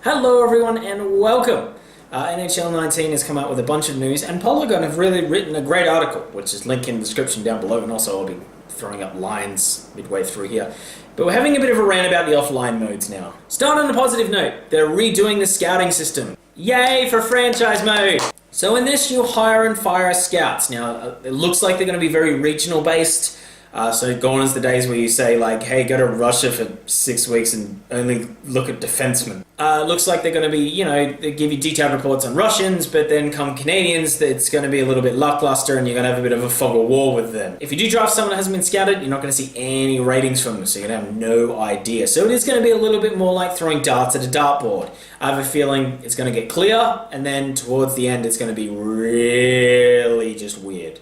Hello everyone and welcome. NHL 19 has come out with a bunch of news and Polygon have really written a great article, which is linked in the description down below, and also I'll be throwing up lines midway through here. But we're having a bit of a rant about the offline modes now. Start on a positive note, they're redoing the scouting system. Yay for franchise mode! So in this you'll hire and fire scouts. Now it looks like they're going to be very regional based. So gone is the days where you say like, hey, go to Russia for 6 weeks and only look at defensemen. Looks like they're going to be, they give you detailed reports on Russians, but then come Canadians, it's going to be a little bit lackluster and you're going to have a bit of a fog of war with them. If you do draft someone that hasn't been scouted, you're not going to see any ratings from them, so you're going to have no idea. So it is going to be a little bit more like throwing darts at a dartboard. I have a feeling it's going to get clear, and then towards the end it's going to be really just weird.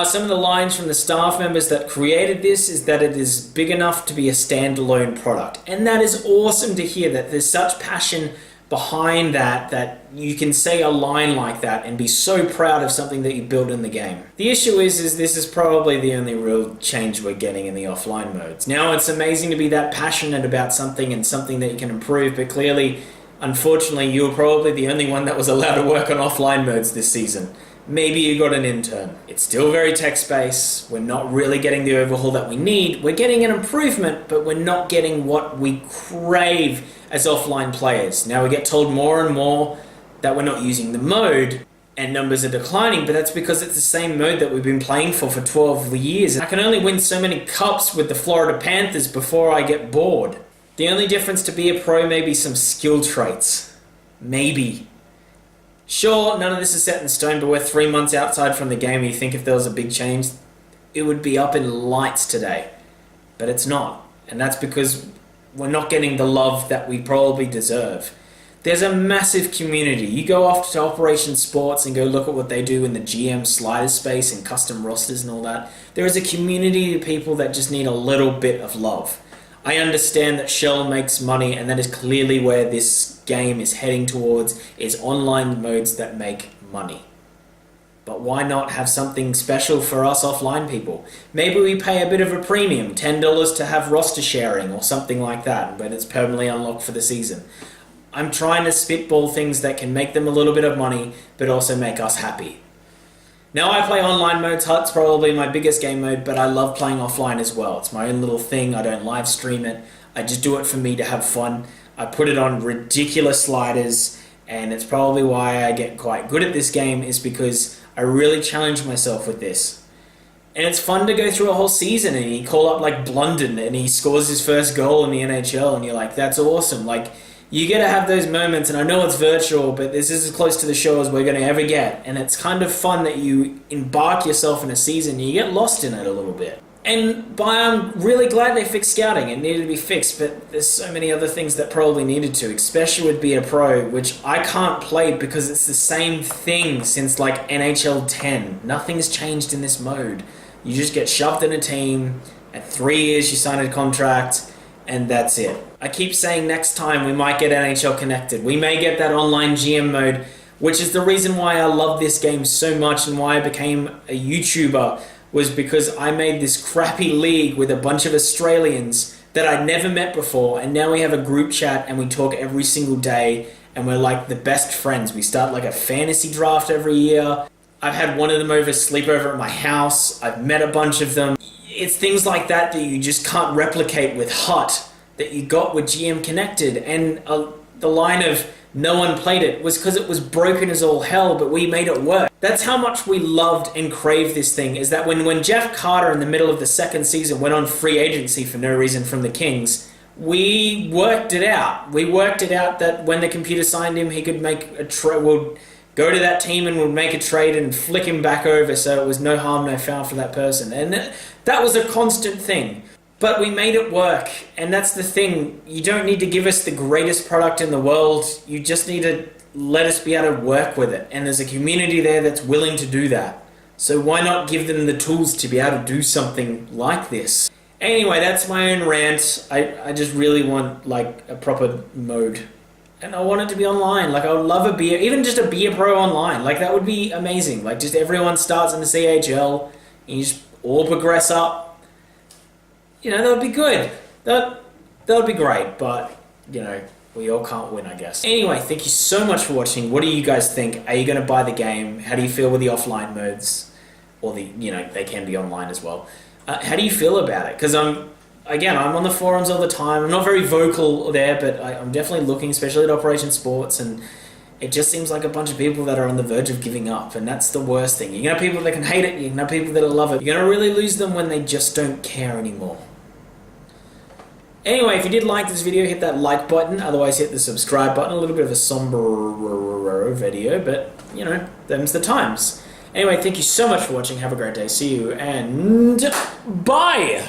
Some of the lines from the staff members that created this is that it is big enough to be a standalone product. And that is awesome to hear, that there's such passion behind that you can say a line like that and be so proud of something that you built in the game. The issue is this is probably the only real change we're getting in the offline modes. Now it's amazing to be that passionate about something and something that you can improve, but clearly, unfortunately, you were probably the only one that was allowed to work on offline modes this season. Maybe you got an intern. It's still very text-based. We're not really getting the overhaul that we need. We're getting an improvement, but we're not getting what we crave as offline players. Now we get told more and more that we're not using the mode and numbers are declining, but that's because it's the same mode that we've been playing for 12 years. I can only win so many cups with the Florida Panthers before I get bored. The only difference to be a pro may be some skill traits. Maybe. Sure, none of this is set in stone, but we're 3 months outside from the game. You think if there was a big change, it would be up in lights today. But it's not. And that's because we're not getting the love that we probably deserve. There's a massive community. You go off to Operation Sports and go look at what they do in the GM slider space and custom rosters and all that. There is a community of people that just need a little bit of love. I understand that Shell makes money, and that is clearly where this game is heading towards, is online modes that make money. But why not have something special for us offline people? Maybe we pay a bit of a premium, $10 to have roster sharing or something like that, but it's permanently unlocked for the season. I'm trying to spitball things that can make them a little bit of money, but also make us happy. Now I play online modes. Hut's probably my biggest game mode, but I love playing offline as well. It's my own little thing. I don't live stream it. I just do it for me to have fun. I put it on ridiculous sliders, and it's probably why I get quite good at this game, is because I really challenge myself with this. And it's fun to go through a whole season and you call up like Blunden and he scores his first goal in the NHL and you're like, that's awesome. Like, you get to have those moments, and I know it's virtual, but this is as close to the show as we're going to ever get. And it's kind of fun that you embark yourself in a season and you get lost in it a little bit. And I'm really glad they fixed scouting. It needed to be fixed, but there's so many other things that probably needed to, especially with Be a Pro, which I can't play because it's the same thing since like NHL 10. Nothing's changed in this mode. You just get shoved in a team, at 3 years you sign a contract, and that's it. I keep saying next time we might get NHL Connected. We may get that online GM mode, which is the reason why I love this game so much and why I became a YouTuber, was because I made this crappy league with a bunch of Australians that I'd never met before, and now we have a group chat and we talk every single day and we're like the best friends. We start like a fantasy draft every year. I've had one of them sleep over at my house. I've met a bunch of them. It's things like that that you just can't replicate with Hut that you got with GM Connected. And the line of no one played it was because it was broken as all hell, but we made it work. That's how much we loved and craved this thing, is that when Jeff Carter in the middle of the second season went on free agency for no reason from the Kings, we worked it out. We worked it out that when the computer signed him, he could make a trade. We'll go to that team and we'll make a trade and flick him back over, so it was no harm, no foul for that person. And that was a constant thing. But we made it work, and that's the thing. You don't need to give us the greatest product in the world. You just need to let us be able to work with it. And there's a community there that's willing to do that. So why not give them the tools to be able to do something like this? Anyway, that's my own rant. I just really want like a proper mode. And I want it to be online. Like, I would love even just a Be a Pro online. Like, that would be amazing. Like, just everyone starts in the CHL, and you just all progress up. That would be good. That would be great, but, We all can't win, I guess. Anyway, thank you so much for watching. What do you guys think? Are you going to buy the game? How do you feel with the offline modes? Or they can be online as well. How do you feel about it? Because I'm on the forums all the time. I'm not very vocal there, but I'm definitely looking, especially at Operation Sports, and it just seems like a bunch of people that are on the verge of giving up, and that's the worst thing. You're going to have people that can hate it, you're going to have people that love it. You're going to really lose them when they just don't care anymore. Anyway, if you did like this video, hit that like button. Otherwise, hit the subscribe button. A little bit of a somber video, but, them's the times. Anyway, thank you so much for watching. Have a great day. See you, and bye!